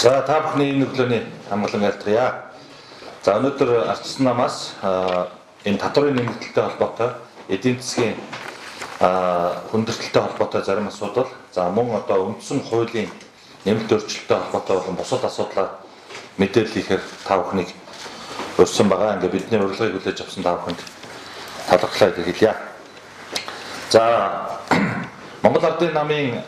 За та бүхний энэ өглөөний амгалан айлтгая. За өнөөдөр ардчсан намаас энэ татварын нэмэгдэлтэй холбоотой эдийн засгийн хүндрэлтэй холбоотой зарим асуудал, за мөн одоо үндсэн хуулийн нэмэлт өөрчлөлттэй холбоотой болон бусад асуудлаар мэдээлэл хийхээр та бүхнийг урьсан байгаа. Ингээ бидний урилгыг хүлээж авсан та бүхэнд талархлаа хэлье. За Монгол Ардын намын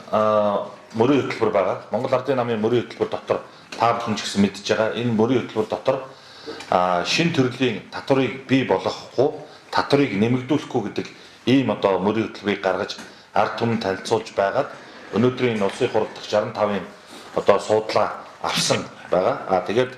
мөрийн хөтөлбөр байгаа. Монгол Ардын намын мөрийн хөтөлбөр дотор та бүхэн ч гэсэн мэдж байгаа. Энэ мөрийн хөтөлбөр дотор шин төрлийн татварыг бий болгохгүй, татварыг нэмэгдүүлэхгүй гэдэг ийм одоо мөрийн хөтөлбөрийг гаргаж ард түмэнд танилцуулж байгаад өнөөдрийн улсын хурал дахь 65-ын одоо суудлаа авсан байгаа. Тэгээд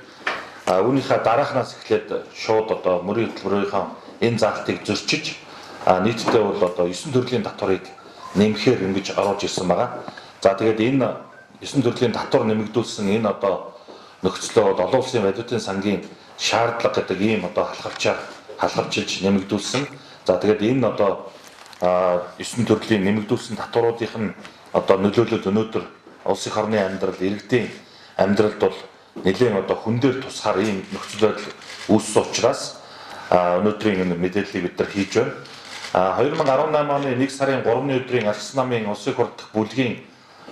үүнийхээ дараахнаас эхлээд шууд одоо мөрийн хөтөлбөрийнхөө энэ заалтыг зөрчиж нийтдээ бол одоо 9 төрлийн татварыг нэмэхээр ингэж оруулж ирсэн байгаа. За тэгээд энэ 9 төрлийн татвар нэмэгдүүлсэн энэ одоо нөхцөлөө бол олон улсын валютын сангийн шаардлага гэдэг ийм одоо халахвчилж нэмэгдүүлсэн. За тэгээд энэ одоо 9 төрлийн нэмэгдүүлсэн татваруудынх нь одоо нөлөөлөл өнөөдөр улсын орны амьдрал, иргэдийн амьдралд бол нэлээд одоо хүн дээр тусгаар ийм нөхцөл байдал үүссэн учраас өнөөдрийн энэ мэдээллийг бид нар хийж байна. 2018 оны 1 сарын 3-ны өдрийн ардчсан намын улсын хурал дахь бүлгийн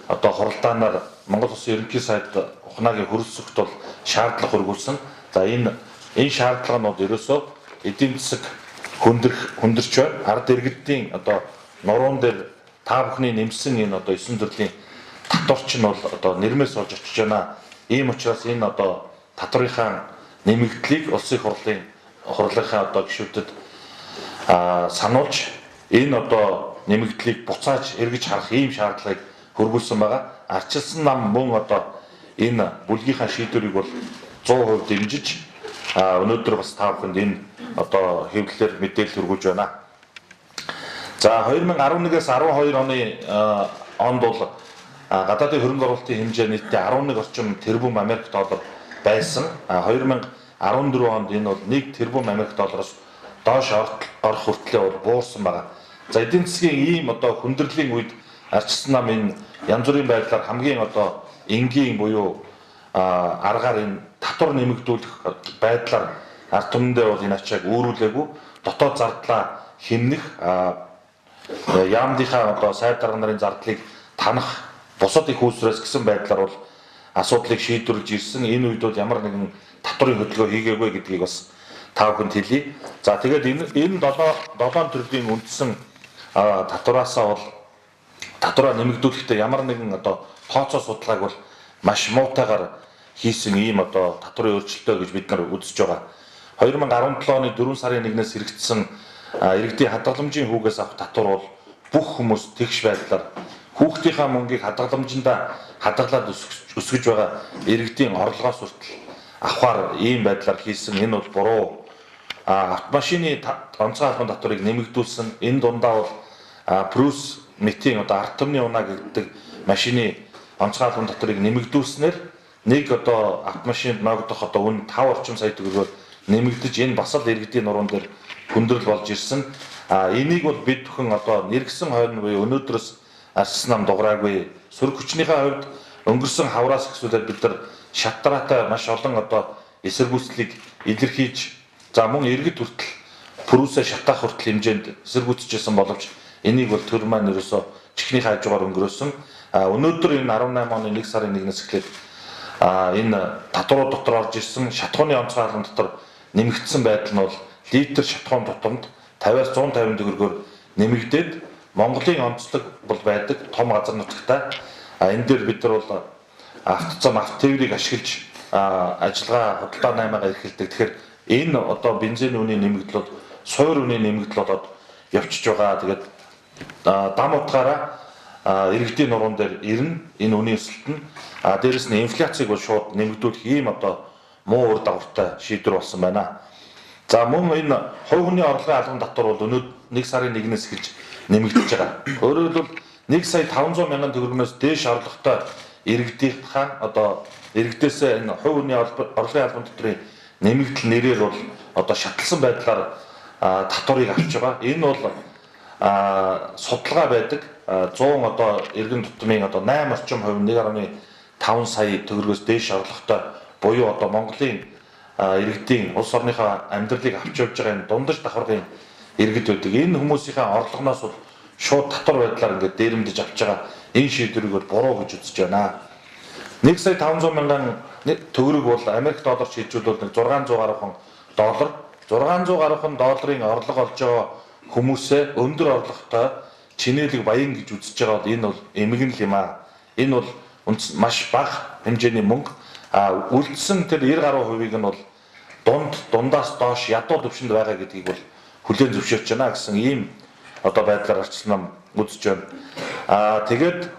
одоо хуралдаанаар Монгол Улсын ерөнхий сайд ухнаагийн хөрөлсөлт бол шаардлага хөргүүлсэн. За энэ шаардлаганууд ерөөсөө эдийн засаг хүндэрч байна. Ард иргэдийн одоо нуруунд дээр та бүхний нэмсэн энэ одоо 9 төрлийн татварч нь бол одоо нэрмээс олж очиж байна. Ийм учраас энэ одоо татварынхаа нэмэгдлийг улсын хурлынхаа одоо гишүүдэд сануулж энэ одоо нэмэгдлийг буцааж эргэж харах ийм шаардлагыг хөргүүлсэн байгаа. Ардчилсан нам мөн одоо энэ бүлгийнхаа шийдвэрийг бол 100% дэмжиж өнөөдөр бас та бүхэнд энэ одоо хэвлэлээр мэдээлэл хүргүүлж байна. За 2011-ээс 12 оны онд бол гадаадын хөрөнгө оруулалтын хэмжээ нийтдээ 11 орчим тэрбум Америк доллар байсан. 2014 онд энэ бол 1 тэрбум Америк доллароос доош орох хүртлээр бол буурсан байгаа. За эдийн засгийн ийм одоо хүндрлийн үед ардчилсан нам энэ янз бүрийн байдлаар хамгийн одоо энгийн буюу аргаар энэ татвар нэмэгдүүлэх байдлаар ард түмэндээ бол энэ ачааг өөрүүлээгүй, дотоод зардлаа хэмнэх, яамдынхаа одоо сайд дарга нарын зардлыг танах, бусад их үүсвэрээс гэсэн байдлаар бол асуудлыг шийдвэрлэж ирсэн. Энэ үед бол ямар нэгэн татварын хөдөлгөөн хийгээгүй гэдгийг бас та бүхэнд хэлье. За тэгээд энэ 7 төрлийн үндсэн татвараасаа бол татвараа нэмэгдүүлэхдээ ямар нэгэн одоо тооцоо судалгааг бол маш муутайгаар хийсэн ийм одоо татварын өөрчлөлтөө гэж бид нар үзэж байгаа. 2017 оны 4 сарын 1-ээс хэрэгжсэн иргэдийн хадгаламжийн хүүгээс авах татвар бол бүх хүмүүс тэгш байдлаар хүүхдийнхаа мөнгийг хадгалаад өсгөж байгаа иргэдийн орлогоос хүртэл авахар ийм байдлаар хийсэн. Энэ бол буруу. Автомашины онцгой албан татварыг нэмэгдүүлсэн. Энэ дундаа бол Прус метийн одоо ард түмний унаа гэдэг машины онцгой албан татварыг нэмэгдүүлснээр нэг одоо автомашинд ногдох одоо үн 5 орчим сая төгрөгөөр нэмэгдэж энэ бас л иргэдийн нуруунд дээр хүндрэл болж ирсэн. Энийг бол бид бүхэн одоо нэргсэн хойно буюу өнөөдрөөс ардчилсан нам дуграагүй. Сөрөг хүчнийхээ хувьд өнгөрсөн хавраас эхлүүлээд бид нар шатраатай маш олон одоо эсэргүүцлийг илэрхийлж, за мөн иргэд хүртэл Прусээ шатаах хүртэл хэмжээнд эсэргүүцэжсэн боловч энийг бол төр маань ерөөсөө чихний хажуугаар өнгөрөөсөн. Өнөөдөр энэ 18 оны 1 сарын 1-ээс эхлээд энэ татварууд дотор орж ирсэн шатхууны онцгой албан дотор нэмэгдсэн байдал нь бол литр шатхуун тутамд 50-аас 150 төгрөгөөр нэмэгдээд Монголын онцлог бол байдаг том газар нутагтай. Энэ дээр бид нар бол автозам автотеврийг ашиглаж ажиллагаа худалдаа наймаагаа эрхэлдэг. Тэгэхээр энэ одоо бензин үнийн нэмэгдэл бол суур үнийн нэмэгдэл болоод явчихж байгаа. Тэгээд дам утгаараа иргэдийн нуруунд дээр ирнэ энэ үнийн өсөлт нь. Дээрэс нь инфляцийг бол шууд нэмэгдүүлэх ийм одоо муу үр дагавартай шийдвэр болсон байна. За мөн энэ хувь хүний орлогын албан татвар бол өнөөдөр 1 сарын 1-ээс эхэлж нэмэгдэж байгаа. Өөрөөр хэлбэл 1 сая 500 мянган төгрөгнөөс дээш орлоготой иргэдийнхаа одоо иргэдээс энэ хувь хүний орлогын албан татврын нэмэгдэл нэрээр бол одоо шатлсан байдлаар татварыг авч байгаа. Энэ бол судалгаа байдаг. 100 одоо иргэн тутмын одоо 8 орчим хувь 1.5 5 сая төгрөгөөс дээш орлоготой буюу одоо Монголын иргэдийн улс орныхоо амьдралыг авч явж байгаа энэ дундаж давхаргын иргэд байдаг. Энэ хүмүүсийн орлогоноос бол шууд татвар байдлаар ингээд дээрэмдэж авч байгаа энэ шийдвэрийг бол буруу гэж үзэж байна. 1 сая 500 мянган төгрөг бол Америк долларч хэлжүүлвэл нэг 600 гаруй доллар. 600 гаруй долларын орлого олж байгаа хүмүүсээ өндөр орлоготой чинээлэг баян гэж үзэж байгаа бол энэ бол эмгэн л юм аа. Энэ бол маш бага хэмжээний мөнгө. Үлдсэн тэр 90 гаруй хувийг нь бол дундаас доош ядуу төвшөнд байгаа гэдгийг бол хүлээн зөвшөөрч байна гэсэн ийм одоо байдлаар арчилсан нам үзэж байна. Тэгээд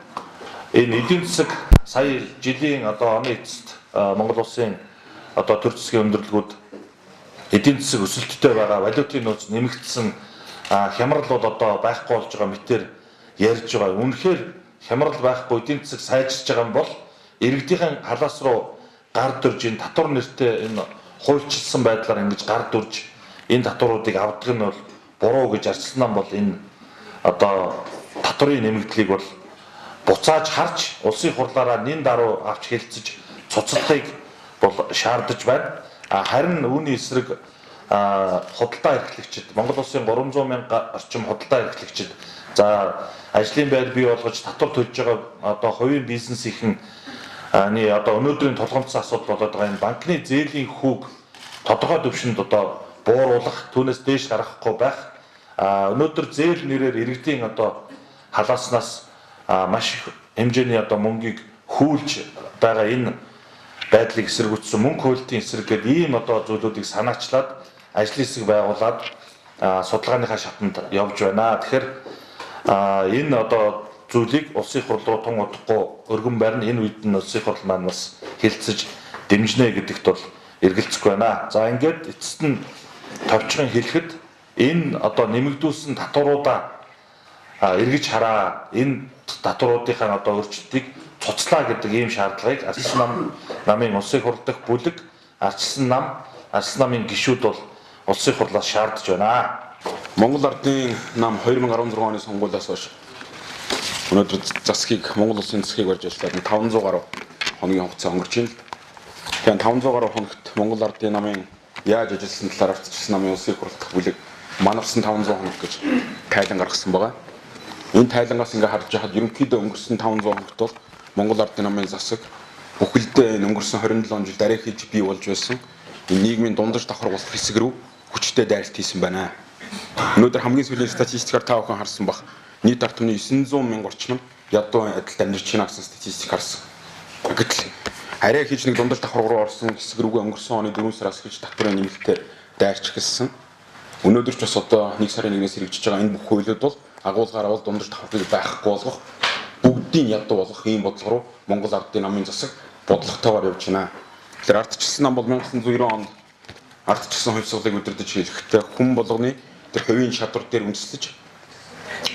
энэ эдийн засаг сая жилийн одоо оны эцэст Монгол улсын одоо төр засгийн өндөрлгүүд эдийн засаг өсөлттэй байгаа, валютын нөөц нэмэгдсэн, хямрал бол одоо байхгүй болж байгаа мэтэр ярьж байгаа. Үнэхээр хямрал байхгүй эдийн засаг сайжирч байгаа юм бол иргэдийн халаас руу гар дүрж энэ татвар нэртэй энэ хуульчилсан байдлаар ингэж гар дүрж энэ татваруудыг авдаг нь бол буруу гэж арчилсан нам бол энэ одоо татврын нэмэгдлийг бол буцааж харж улсын хурлаараа нин даруй авч хэлцэж цуцлахыг бол шаардаж байна. Харин үүний эсрэг худалдаа эрхлэгчид Монгол улсын 300 мянга орчим худалдаа эрхлэгчид за ажлын байр бий болгож татвар төлж байгаа одоо хувийн бизнесийн одоо өнөөдрийн тулгамдсан асуудал болоод байгаа энэ банкны зээлийн хүүг тодорхой төвшөнд одоо бууруулах, түүнээс дээш гаргахгүй байх. Өнөөдөр зээл нэрээр иргэдийн одоо халааснаас маш их хэмжээний одоо мөнгийг хүүлж байгаа энэ байдлыг эсэргүүцсэн мөнгө хөлтийн эсрэг гэдэг ийм одоо зүйлүүдийг санаачлаад ажлын хэсэг байгуулад судалгааныхаа шатанд явж байна. Тэгэхээр энэ одоо зүйлийг улсын хурл руу тун удахгүй өргөн барина. Энэ үед нь улсын хурл маань бас хэлцэж дэмжнэ гэдэгт бол эргэлзэхгүй байна. За ингээд эцэст нь товчхон хэлэхэд энэ одоо нэмэгдүүлсэн татваруудаа эргэж хараа. Энэ татваруудынхаа одоо өөрчлөлтийг цуцлаа гэдэг ийм шаардлагыг арчилсан намын улсын хурл дахь бүлэг арчилсан намын гишүүд бол улсын хурлаас шаардж байна. Монгол Ардын нам 2016 оны сонгуулиас хойш өнөөдөр засгийг Монгол улсын засгийг барьж ажиллаад 500 гаруй хоногийн хугацаа өнгөрч байна. Тэгэхээр 500 гаруй хоногт Монгол Ардын намын яаж ажилласан талаар арчилсан намын улсын хурл дахь бүлэг манарсан 500 хоног гэж тайлан гаргасан байгаа. Энэ тайлангаас ингээ харж байхад ерөнхийдөө өнгөрсөн 500 хоногт бол Монгол Ардын намын засаг бүхэлдээ өнгөрсөн 27 жил дараах хийж бий болж байсан энэ нийгмийн дундаж давхар болох хэсэг рүү хүчтэй дайралт хийсэн байна. Өнөөдөр хамгийн сүүлийн статистикаар та бүхэн харсан бах нийт ард түмний 900 мянга орчим ядуу адилд амьдарч байна гэсэн статистик харсан. Гэтэл арай хийж нэг дундаж давхар руу орсон хэсэг рүүгээ өнгөрсөн оны 4 сараас эхэлж татварын нэмэлтээр дайрч гэлсэн. Өнөөдөр ч бас одоо 1 сарын 1-ээс хэрэгжиж байгаа энэ бүх хуулиуд бол агуулгаар бол дундаж давхарыг байхгүй болгох бүгдийн ядуу болгох ийм бодлого руу Монгол Ардын намын засаг бодлоготойгоор явж байна. Тэгэхээр ардчилсан нам бол 1990 онд ардчилсан хувьсгалыг удирдах хэлэхдээ хүн болгоны тэр хувийн чадвар дээр үндэслэж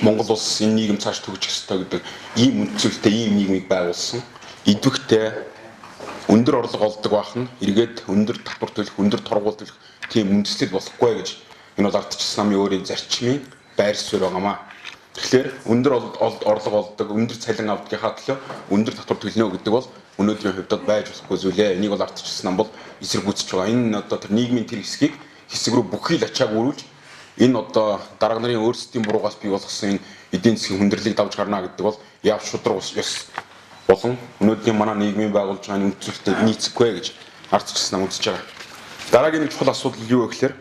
Монгол улс энэ нийгэм цааш төгжих ёстой гэдэг ийм үндсэлтэй ийм нийгмийг байгуулсан. Идэвхтэй өндөр орлого олдог байх нь эргээд өндөр татвар төлөх, өндөр торгуул төлөх тийм үндэслэл болохгүй гэж энэ бол ардчилсан намын өөрийн зарчмын байр суурь байгаамаа. Тэгэхээр өндөр орлого олдог, өндөр цалин авдагийнхаа төлөө өндөр татвар төлнө гэдэг бол өнөөдрийн хувьд байж болохгүй зүйлээ. Энийг бол ардчилсан нам бол эсэргүүцэж байгаа. Энэ одоо тэр нийгмийн тэр хэсгийг хэсэг рүү бүхий л ачааг өрүүлж энэ одоо дарга нарын өөрсдийн буруугаас бий болгосон энэ эдийн засгийн хүндрэлийг давж гарна гэдэг бол явж шудраг ёс болон өнөөдрийн манай нийгмийн байгуулж байгаа үндсэлтэд нийцэхгүй гэж ардчилсан нам үзэж байгаа. Дараагийн нэг чухал асуудал юу вэ гэхээр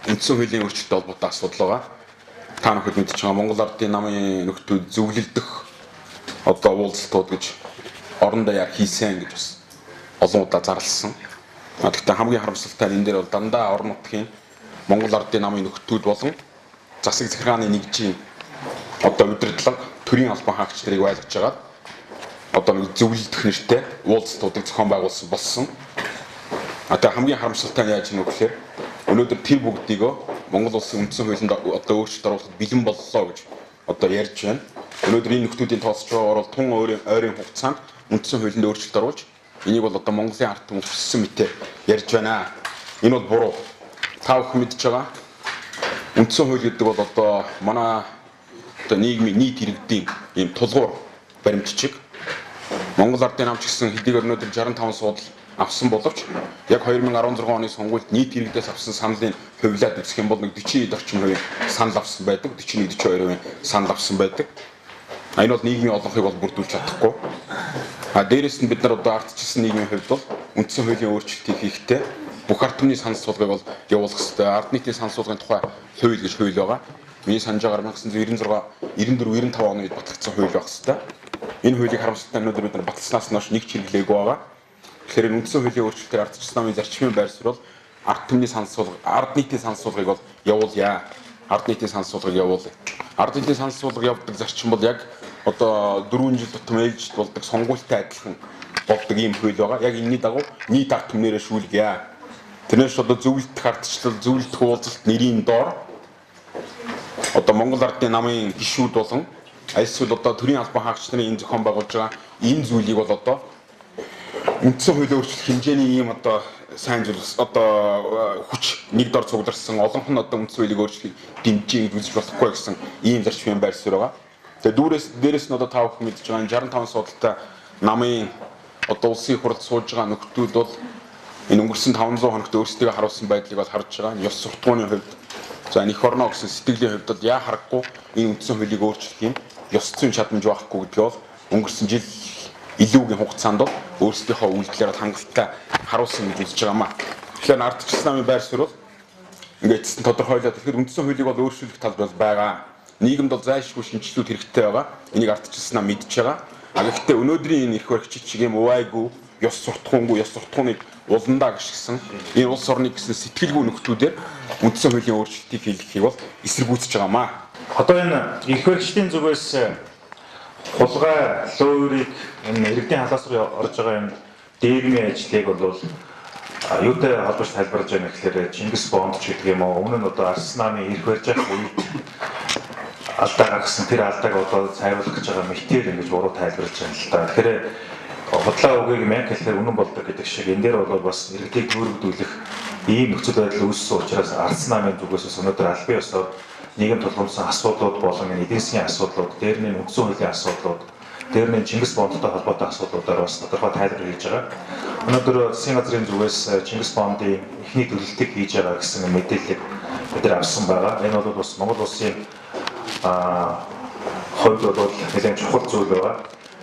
үндсэн хуулийн өөрчлөлттэй холбоотой асуудал байгаа. Та бүхэд мэдж байгаа Монгол Ардын намын нөхдүүд зөвлөлдөх одоо уулзалтууд гэж орон даяар хийсэн гэж бас олон удаа зарласан. Гэхдээ хамгийн харамсалтай нь энэ дээр бол дандаа орон нутгийн Монгол Ардын намын нөхдүүд болон засаг захиргааны нэгжийн одоо удирдлага төрийн албан хаагч нарыг байлгаж байгаа. Одоо нэг зөвлөлдөх нэртэй уулзалтуудыг зохион байгуулсан болсон. Одоо хамгийн харамсалтай нь яаж юм бэ гэхээр өнөөдөр тэр бүгдийг Монгол улсын үндсэн хуулинд одоо өөрчлөлт оруулахад бэлэн боллоо гэж одоо ярьж байна. Өнөөдөр энэ нөхдүүдийн тооцож байгаагаар бол тун ойрын хугацаанд үндсэн хуулинд өөрчлөлт оруулж энийг бол одоо Монголын ард түмэн хүссэн мэтээр ярьж байна. Энэ бол буруу. Та бүхэн мэдж байгаа. Үндсэн хууль гэдэг бол одоо манай одоо нийгмийн нийт иргэдийн ийм тулгуур баримтчиг. Монгол Ардын намч гэсэн хэдийгээр өнөөдөр 65 суудал авсан боловч яг 2016 оны сонгуульд нийт иргэдээс авсан саналын хувьлаад үзэх юм бол нэг 40 орчим хувийн санал авсан байдаг. 41-42% санал авсан байдаг. Энэ бол нийгмийн олонхыг бол бүрдүүлж чадахгүй. Дээрээс нь бид нар одоо ардчилсан нийгмийн хувьд бол үндсэн хуулийн өөрчлөлтийг хийхдээ бүх ард түмний санал суулгыг бол явуулах хэрэгтэй. Ард нийтийн санал суулгын тухай хууль гэж хууль байгаа. Миний санаж байгаагаар 1996, 94, 95 оны үед батлагдсан хууль байх хэрэгтэй. Энэ хуулийг харамсалтай өнөөдөр бид нар баталснаас нь хойш нэг ч хэрэглээгүй байгаа. Тэгэхээр үндсэн хуулийн өөрчлөлтөөр ардчилсан намын зарчмын байр суурь ард түмний санал суулга, ард нийтийн санал суулгыг бол явуулъя. Ард нийтийн санал суулгыг явуулъя. Ард нийтийн санал суулга явуулдаг зарчим бол яг одоо 4 жил тутам ээлжид болдог сонгуультай адилхан болдог ийм хууль байгаа. Яг энэний дагуу нийт ард түмнэрээ шүүлгье. Тэрнээс одоо зөвлөлтөх ардчлал, зөвлөлтөх уулзалт нэрийн доор одоо Монгол Ардын намын гишүүд болон эсвэл одоо төрийн албан хаагч нарын энэ зохион байгуулж байгаа энэ зүйлийг бол одоо үндсэн хуулийн өөрчлөлт хэмжээний ийм одоо сайн зүйл одоо хүч нэг дор цугларсан олон хон одоо үндсэн хуулийг өөрчлөхийг дэмжиж үзэж болохгүй гэсэн ийм зарчмын байр суурь байгаа. Тэгээ дээрээс нь одоо та бүхэн мэдж байгаа 65 суудалтай намын одоо улсын их хурлд сууж байгаа нөхдүүд бол энэ өнгөрсөн 500 хоногт өөрсдөө харуулсан байдлыг бол харж байгаа. Ёс суртахууны хувьд за эх орно гэсэн сэтгэлийн хувьд бол яа харахгүй энэ үндсэн хуулийг өөрчлөх юм ёс зүйн чадамж байхгүй гэдгийг бол өнгөрсөн жил илүүгийн хугацаанд бол өөрсдийнхөө үйлдэлээр хангалттай харуулсан гэж үзэж байгаамаа. Тэгэхээр ардчилсан намын байр суурь бол ингээд тодорхойлоод тэгэхээр үндсэн хуулийг бол өөрчлөх тал бол байгаа. Нийгэмд бол зайлшгүй шинжилгүүд хэрэгтэй байгаа. Энийг ардчилсан нам мэдж байгаа. Гэхдээ өнөөдрийн энэ их баригчид шиг юм увайгүй ёс суртахуунгүй ёс суртахууныг уландаа гიშгсэн энэ улс орны гэсэн сэтгэлгүй нөхдүүдээр үндсэн хуулийн өөрчлөлтийг хийлгэхийг бол эсэргүүцэж байгаамаа. Одоо энэ их баригчдын зүгээс хулгай лөөрийг энэ иргэдийн халаас руу орж байгаа энэ дээрмийн ажлыг бол юутай холбооч тайлбарж байгаа гэхээр Чингис Бонд ч гэдэг юм уу өмнө нь одоо Арс намын ирэх барьж байгаа үед алдаа гаргасан тэр алдааг одоо цайруулах гэж байгаа мэтэр ингэж буруу тайлбарлаж байгаа л та. Тэгэхээр худлаа үгийг мянга хэлэхээр үнэн болдог гэдэг шиг энэ дээр бол бас иргэдийг төрөвдүүлэх ийм нөхцөл байдал үүссэн учраас Арс намын зүгээс өнөөдөр албан ёсоор нийгэм тулгамдсан асуудлууд болон эдийн засгийн асуудлууд, дээр нь үндсэн хуулийн асуудлууд, дээр нь Чингис Бондтой холбоотой асуудлуудаар бас тодорхой тайлбар хийж байгаа. Өнөөдөр засгийн газрын зүгээс Чингис Бондын эхний төлөлтийг хийж байгаа гэсэн мэдээллийг бид нар авсан байгаа. Энэ бол бас Монгол улсын хувьд бол нэлээд чухал зүйл байгаа.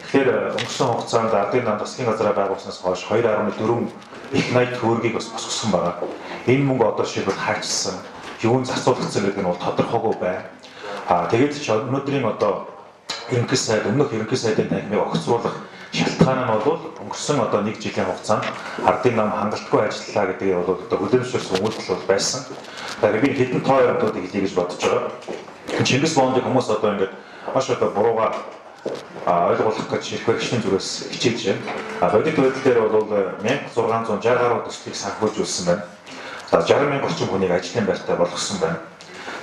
Тэгэхээр өнгөрсөн хугацаанд Ардын нам засгийн газраа байгуулснаас хойш 2.4 их найт төгрөгийг бас босгосон байгаа. Энэ мөнгө одоо шийдвэл хаачсан, юунд зарцуулагдсан гэдэг нь бол тодорхойгүй байна. Тэгээд ч өнөөдрийн одоо ерөнхий сайд, өмнөх ерөнхий сайдын танхимыг огцруулах шалтгаан нь бол өнгөрсөн одоо 1 жилийн хугацаанд Ардын нам хангалтгүй ажиллалаа гэдгийг бол одоо хүлээмжшүүлсэн үйлдэл бол байсан. Тэгэхээр би хэдэн тоо юмнуудыг хэлье гэж бодож байгаа. Чингис Бондыг хүмүүс одоо ингээд маш одоо буруугаар ойлгуулах гэж их баригчдын зүгээс хичээж байна. Бодит байдал дээр бол 1660 гаруй төслийг санхүүжүүлсэн байна. За 60,000 орчим хүнийг ажлын байртай болгосон байна.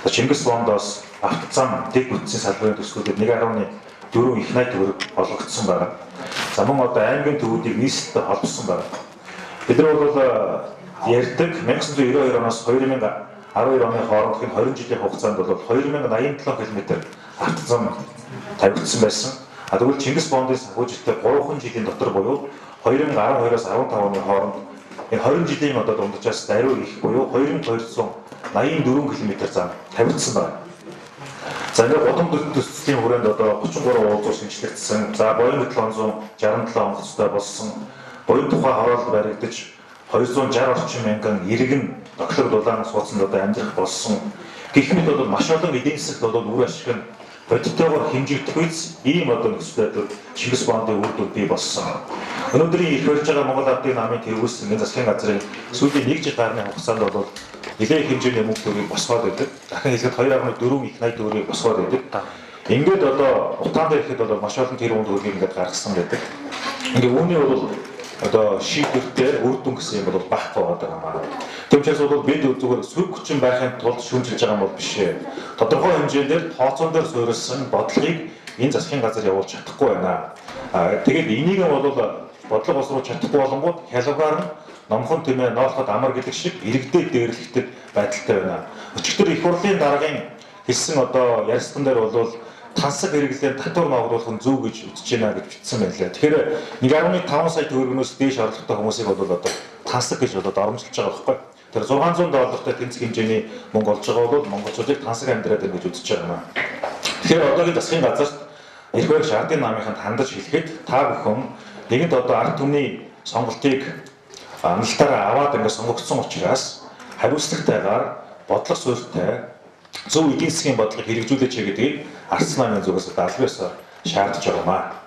Чингис Бондоос автозам дэг бүтцийн салбарын төслүүдэд 1.4 их найт төгрөг олгогдсон байна. За мөн одоо аймгийн төвүүдийг нийслэлтэй холбосон байна. Бид нар бол ярьдаг 1992 оноос 2012 оны хоорондын 20 жилийн хугацаанд бол 2087 км автозам тавигдсан байсан. Тэгвэл Чингис Бондын санхүүжилттэй 3 жилийн дотор буюу 2012-оос 15 оны хооронд энэ 20 жилийн одоо дунджаас даруй их буюу 2284 км зам тавигдсан байна. За ингээд удам төслийн хүрээнд одоо 33 уулзуур шинжилэгдсэн. За Боинг 767 онгоцтой болсон. Боинг тухай хороолт баригдаж 260 орчим мянган иргэн доклог дулаан суудсанд одоо амьдрах болсон. Гэх мэт бол маш олон эдийн засагт бол үр ашиг нь бодиттойгоор хэмжигдэх үз ийм одоо нөхцөл байдал Чингис Бондын үр дүн бий болсон. Өнөөдрийн их барьж байгаа Монгол Ардын намын тэргүүлсэн энэ засгийн газрын сүүлийн 1 жил гарны хугацаанд бол нэлээд хэмжээний мөнгө төгрөгийг босгоод байдаг. Дахин хэлэхэд 2.4 их найт төгрөгийг босгоод байдаг. Ингээд одоо утаанд ирэхэд бол маш олон тэрүүн төгрөгийг ингээд гаргасан байдаг. Ингээд үүний бол одоо шийдвэртэй үр дүн гэсэн юм бол багтаа байгаа юм байна. Тэгмчээс бол бид зүгээр сүрэг хүчин байхын тулд шүүмжилж байгаа юм бол биш ээ. Тодорхой хэмжээгээр тооцоон дээр суурилсан бодлогыг энэ засгийн газар явуулж чадахгүй байна. Тэгээд энийг бол бодлого босруулж чадахгүй болонгууд хялгаар нь номхон тэмээ ноолоход амар гэдэг шиг иргэдэд дээрлэхтэй байдалтай байна. Өчигдөр их хурлын даргын хэлсэн одоо ярилцсан дээр бол тансаг хэрэглэн татвар ногдуулах нь зөв гэж үзэж байна гэж бичсэн байна лээ. Тэгэхээр 1.5 сая төгрөгнөөс дээш орлоготой хүмүүсийг бол одоо тансаг гэж болоод оромжилж байгаа байхгүй. Тэр 600 доллартай тэнцэх хэмжээний мөнгө олж байгаа бол монголчуудыг тансаг амьдраад байна гэж үзэж байгаа юм аа. Тэгэхээр одоогийн засгийн газарт эрх баригч ардын намынханд хандаж хэлэхэд та бүхэн нэгэнт одоо ард түмний сонголтыг амлалтаараа аваад ингээд сонгогдсон учраас хариуцлагатайгаар бодлого суурьтай зөв эдийн засгийн бодлогыг хэрэгжүүлээч гэдгийг ардсан намын зүгээс албаасаа шаардж байгаа юм аа.